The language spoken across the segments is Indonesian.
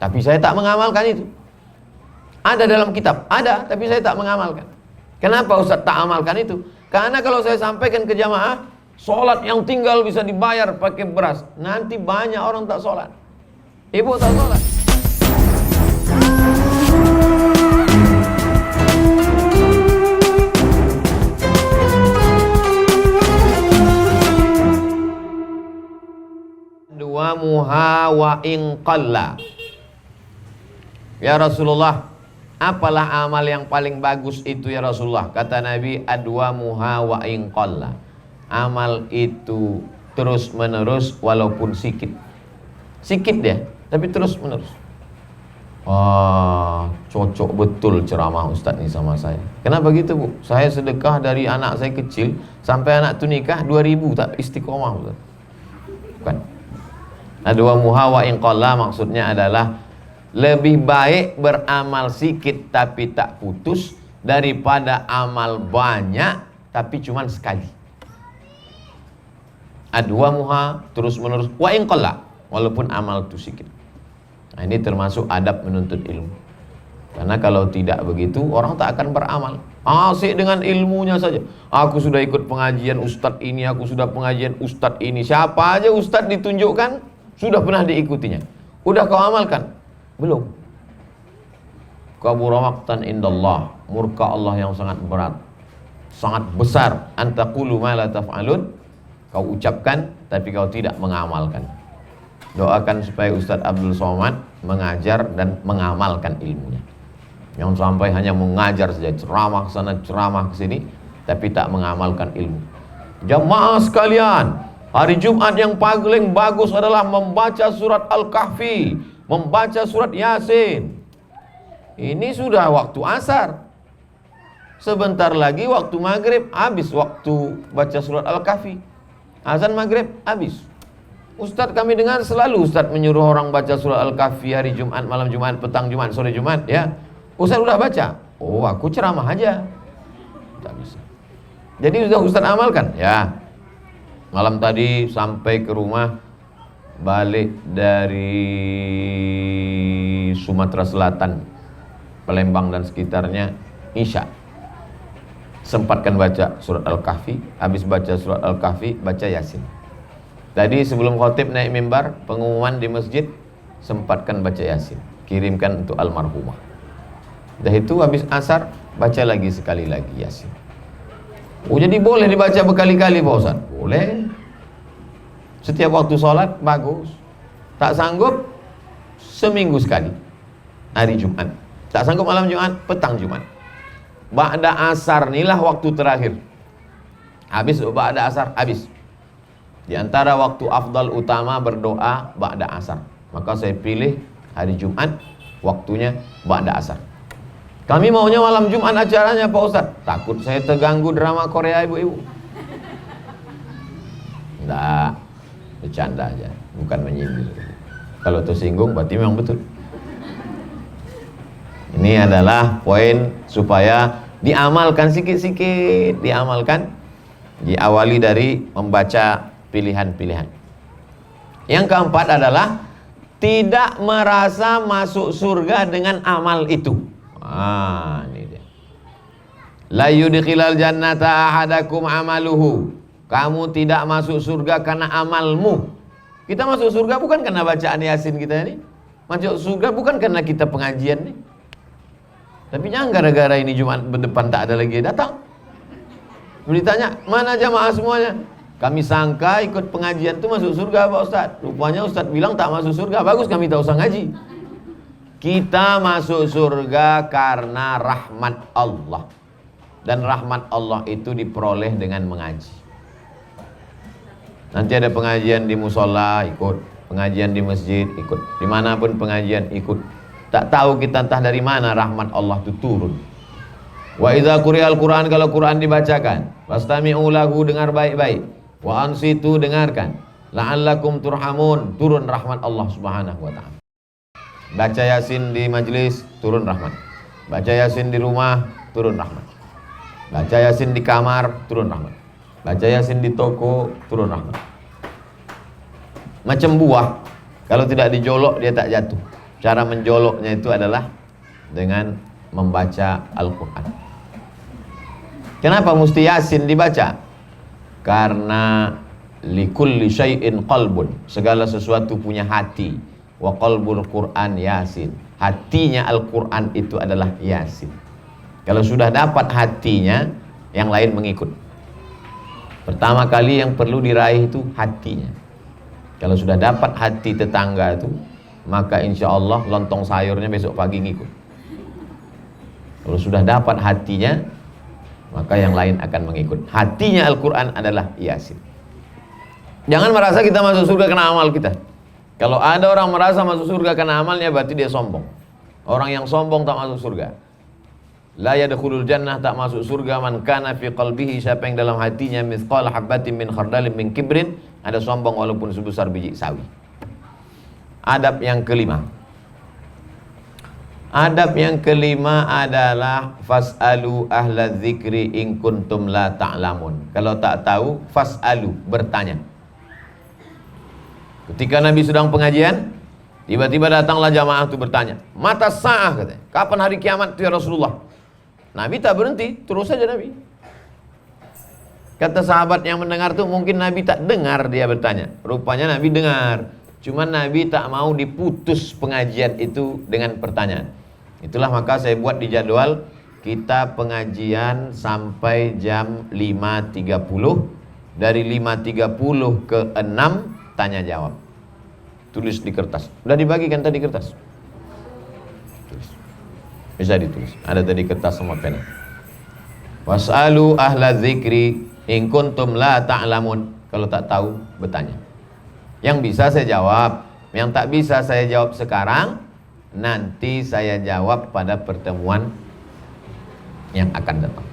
tapi saya tak mengamalkan itu. Ada dalam kitab, ada, tapi saya tak mengamalkan. Kenapa Ustaz tak amalkan itu? Karena kalau saya sampaikan ke jamaah, sholat yang tinggal bisa dibayar pakai beras, nanti banyak orang tak sholat. Ibu tak sholat. Dua muha wa in qalla. Ya Rasulullah, apalah amal yang paling bagus itu ya Rasulullah? Kata Nabi, adwa muha wa in qalla. Amal itu terus menerus walaupun sikit. Sikit dia, tapi terus menerus. Cocok betul ceramah Ustaz ini sama saya. Kenapa gitu Bu? Saya sedekah dari anak saya kecil sampai anak itu nikah 2000 tak istiqomah Ustaz. Bukan. Adwa muha wa in qalla maksudnya adalah lebih baik beramal sedikit tapi tak putus daripada amal banyak tapi cuman sekali. Adwa muha terus menerus wa in qalla walaupun amal itu sedikit. Nah, ini termasuk adab menuntut ilmu. Karena kalau tidak begitu orang tak akan beramal. Asik dengan ilmunya saja. Aku sudah ikut pengajian ustadz ini, aku sudah pengajian ustadz ini. Siapa aja ustadz ditunjukkan sudah pernah diikutinya. Udah kau amalkan? Belum. Kabura maqtan indallah, murka Allah yang sangat berat, sangat besar. Antaqulu ma la taf'alun, kau ucapkan tapi kau tidak mengamalkan. Doakan supaya Ustaz Abdul Somad mengajar dan mengamalkan ilmunya. Jangan sampai hanya mengajar saja, ceramah sana ceramah ke sini tapi tak mengamalkan ilmu. Jamaah sekalian, hari Jumat yang paling bagus adalah membaca surat Al-Kahfi, membaca surat Yasin. Ini sudah waktu asar. Sebentar lagi waktu maghrib habis waktu baca surat Al-Kahfi. Azan maghrib habis. Ustadz kami dengar selalu Ustadz menyuruh orang baca surat Al-Kahfi hari Jumat, malam Jumat, petang Jumat, sore Jumat ya. Ustadz udah baca. Oh aku ceramah aja. Tak bisa. Jadi sudah Ustadz amalkan ya. Malam tadi sampai ke rumah, balik dari Sumatera Selatan, Palembang dan sekitarnya, Isya. Sempatkan baca surat Al-Kahfi, habis baca surat Al-Kahfi, baca Yasin. Tadi sebelum khotib naik mimbar, pengumuman di masjid, sempatkan baca Yasin. Kirimkan untuk almarhumah. Dah itu habis asar, baca lagi sekali lagi Yasin. Oh jadi boleh dibaca berkali-kali Pak Ustaz? Boleh. Setiap waktu sholat, bagus. Tak sanggup, seminggu sekali. Hari Jumat. Tak sanggup malam Jumat, petang Jumat. Ba'da asar inilah waktu terakhir. Habis ba'da asar, habis. Di antara waktu afdal utama berdoa ba'da asar. Maka saya pilih hari Jumat, waktunya ba'da asar. Kami maunya malam Jumat acaranya Pak Ustaz. Takut saya terganggu drama Korea ibu-ibu. Enggak, bercanda aja, bukan menyindir. Kalau tersinggung berarti memang betul. Ini adalah poin supaya diamalkan sikit-sikit, diamalkan. Diawali dari membaca pilihan-pilihan. Yang keempat adalah tidak merasa masuk surga dengan amal itu. Ini dia. La yudkhilal jannata ahadakum amaluhu. Kamu tidak masuk surga karena amalmu. Kita masuk surga bukan karena bacaan Yasin kita ini. Masuk surga bukan karena kita pengajian nih. Tapi jangan gara-gara ini Jumat berdepan tak ada lagi datang. Beritanya, mana jamaah semuanya? Kami sangka ikut pengajian itu masuk surga Pak Ustaz. Rupanya Ustaz bilang tak masuk surga. Bagus kami tak usah ngaji. Kita masuk surga karena rahmat Allah. Dan rahmat Allah itu diperoleh dengan mengaji. Nanti ada pengajian di musola, ikut. Pengajian di masjid, ikut. Dimanapun pengajian, ikut. Tak tahu kita entah dari mana rahmat Allah itu turun. Wa idza quri'al Qur'an, kalau Quran dibacakan, fastami'u lahu, dengar baik-baik. Wa ansitu, dengarkan. La'allakum turhamun, turun rahmat Allah Subhanahu wa ta'ala. Baca Yasin di majlis, turun rahmat. Baca Yasin di rumah, turun rahmat. Baca Yasin di kamar, turun rahmat. Baca Yasin di toko, turun rahmat. Macam buah, kalau tidak dijolok dia tak jatuh. Cara menjoloknya itu adalah dengan membaca Al-Quran. Kenapa mesti Yasin dibaca? Karena likulli syai'in qalbun, segala sesuatu punya hati. Wa qalbul Quran Yasin, hatinya Al-Quran itu adalah Yasin. Kalau sudah dapat hatinya, yang lain mengikut. Pertama kali yang perlu diraih itu hatinya. Kalau sudah dapat hati tetangga itu, maka insya Allah lontong sayurnya besok pagi ngikut. Kalau sudah dapat hatinya, maka yang lain akan mengikut. Hatinya Al-Quran adalah Yasin. Jangan merasa kita masuk surga karena amal kita. Kalau ada orang merasa masuk surga karena amalnya, berarti dia sombong. Orang yang sombong tak masuk surga. La yadkhulul jannah, tak masuk surga, man kana fi qalbihi, siapa yang dalam hatinya mithqala habatin min khardalin min kibrin, ada sombong walaupun sebesar biji sawi. Adab yang kelima. Adab yang kelima adalah fas'alu ahla dzikri in kuntum la ta'lamun. Kalau tak tahu, fas'alu, bertanya. Ketika Nabi sedang pengajian, tiba-tiba datanglah jamaah itu bertanya, mata sa'ah, katanya, kapan hari kiamat itu ya Rasulullah? Nabi tak berhenti, terus saja Nabi. Kata sahabat yang mendengar itu, mungkin Nabi tak dengar dia bertanya. Rupanya Nabi dengar, cuman Nabi tak mau diputus pengajian itu dengan pertanyaan. Itulah maka saya buat di jadwal kita pengajian sampai jam 5.30. Dari 5.30 ke 6 tanya jawab. Tulis di kertas. Udah dibagikan tadi kertas? Tulis. Bisa ditulis. Ada tadi kertas sama pena. Was'alu ahla dzikri in kuntum la ta'lamun. Kalau tak tahu, bertanya. Yang bisa saya jawab, yang tak bisa saya jawab sekarang, nanti saya jawab pada pertemuan yang akan datang.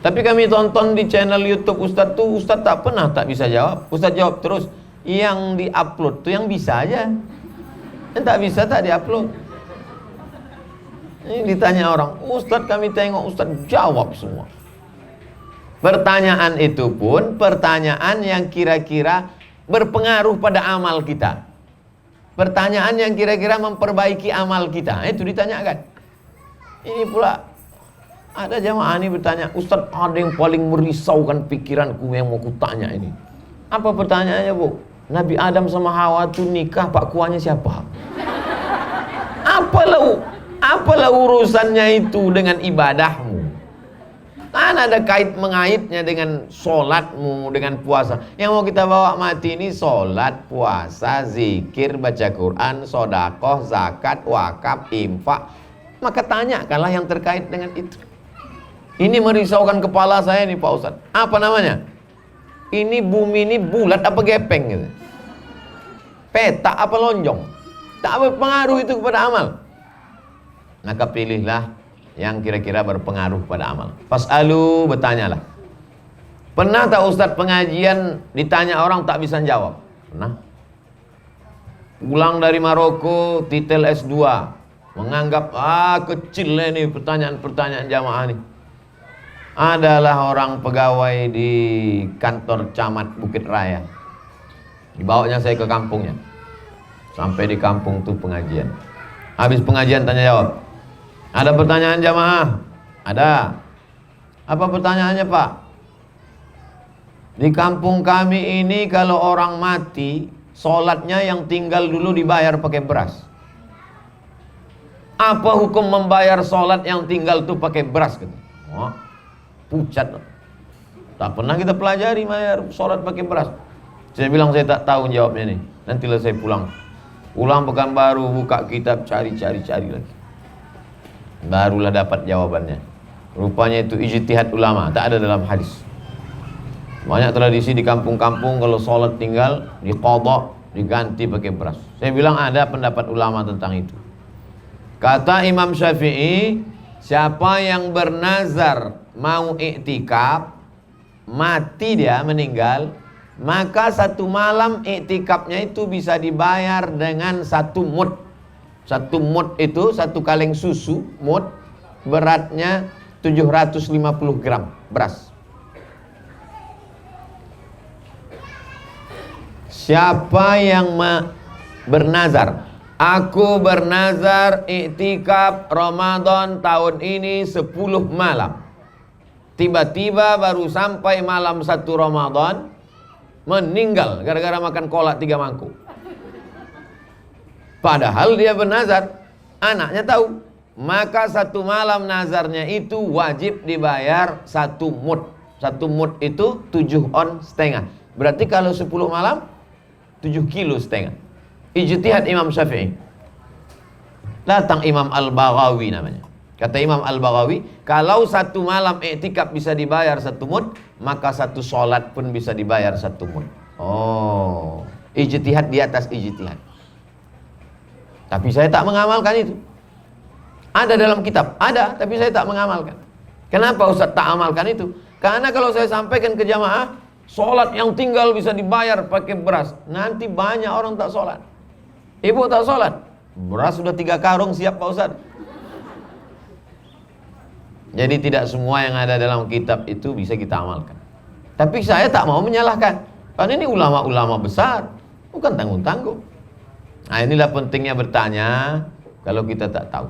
Tapi kami tonton di channel YouTube Ustadz tuh, Ustadz tak pernah tak bisa jawab. Ustadz jawab terus. Yang di-upload tuh yang bisa aja. Yang tak bisa tak di-upload. Ini ditanya orang, Ustadz kami tengok, Ustadz jawab semua. Pertanyaan itu pun pertanyaan yang kira-kira berpengaruh pada amal kita. Pertanyaan yang kira-kira memperbaiki amal kita, itu ditanyakan. Ini pula ada jamaah ini bertanya, Ustaz, ada yang paling merisaukan pikiranku yang mau kutanya ini. Apa pertanyaannya, Bu? Nabi Adam sama Hawa itu nikah, pak kuahnya siapa? Apalah urusannya itu dengan ibadahmu? Kan ada kait mengaitnya dengan sholatmu, dengan puasa. Yang mau kita bawa mati ini sholat, puasa, zikir, baca Quran, sodakoh, zakat, wakaf, infak. Maka tanyakanlah yang terkait dengan itu. Ini merisaukan kepala saya nih Pak Ustadz. Apa namanya? Ini bumi ini bulat apa gepeng gitu? Petak apa lonjong? Tak berpengaruh itu kepada amal. Maka pilihlah yang kira-kira berpengaruh pada amal. Fas'alu, bertanyalah. Pernah tak Ustadz pengajian ditanya orang tak bisa jawab? Pernah. Pulang dari Maroko, titel S2, menganggap kecil ini pertanyaan-pertanyaan jamaah ini. Adalah orang pegawai di kantor camat Bukit Raya. Dibawanya saya ke kampungnya. Sampai di kampung tuh pengajian. Habis pengajian tanya jawab. Ada pertanyaan jamaah? Ada. Apa pertanyaannya Pak? Di kampung kami ini kalau orang mati, sholatnya yang tinggal dulu dibayar pakai beras. Apa hukum membayar sholat yang tinggal tuh pakai beras? Oh, pucat. Tak pernah kita pelajari bayar sholat pakai beras. Saya bilang saya tak tahu jawabnya nih. Nantilah saya pulang. Pulang Pekanbaru, buka kitab, cari lagi. Barulah dapat jawabannya. Rupanya itu ijtihad ulama, tak ada dalam hadis. Banyak tradisi di kampung-kampung kalau sholat tinggal diqadha, diganti pakai beras. Saya bilang ada pendapat ulama tentang itu. Kata Imam Syafi'i, siapa yang bernazar mau iktikaf, mati dia meninggal, maka satu malam iktikafnya itu bisa dibayar dengan 1 mud. 1 mud itu 1 kaleng susu, mud beratnya 750 gram beras. Siapa yang bernazar Aku bernazar iktikaf Ramadan tahun ini 10 malam. Tiba-tiba baru sampai malam 1 Ramadan meninggal gara-gara makan kolak 3 mangkuk. Padahal dia bernazar, anaknya tahu. Maka 1 malam nazarnya itu wajib dibayar 1 mud. 1 mud itu 7 on setengah. Berarti kalau 10 malam 7 kilo setengah. Ijtihad Imam Syafi'i. Datang Imam Al-Baghawi namanya. Kata Imam Al-Baghawi, kalau 1 malam iktikaf bisa dibayar 1 mud, maka 1 sholat pun bisa dibayar 1 mud. Oh, ijtihad di atas ijtihad. Tapi saya tak mengamalkan itu. Ada dalam kitab, ada, tapi saya tak mengamalkan. Kenapa Ustaz tak amalkan itu? Karena kalau saya sampaikan ke jamaah, sholat yang tinggal bisa dibayar pakai beras, nanti banyak orang tak sholat. Ibu tak sholat, beras sudah 3 karung siap Pak Ustaz. Jadi tidak semua yang ada dalam kitab itu bisa kita amalkan. Tapi saya tak mau menyalahkan, karena ini ulama-ulama besar, bukan tanggung-tanggung. Nah, inilah pentingnya bertanya kalau kita tak tahu.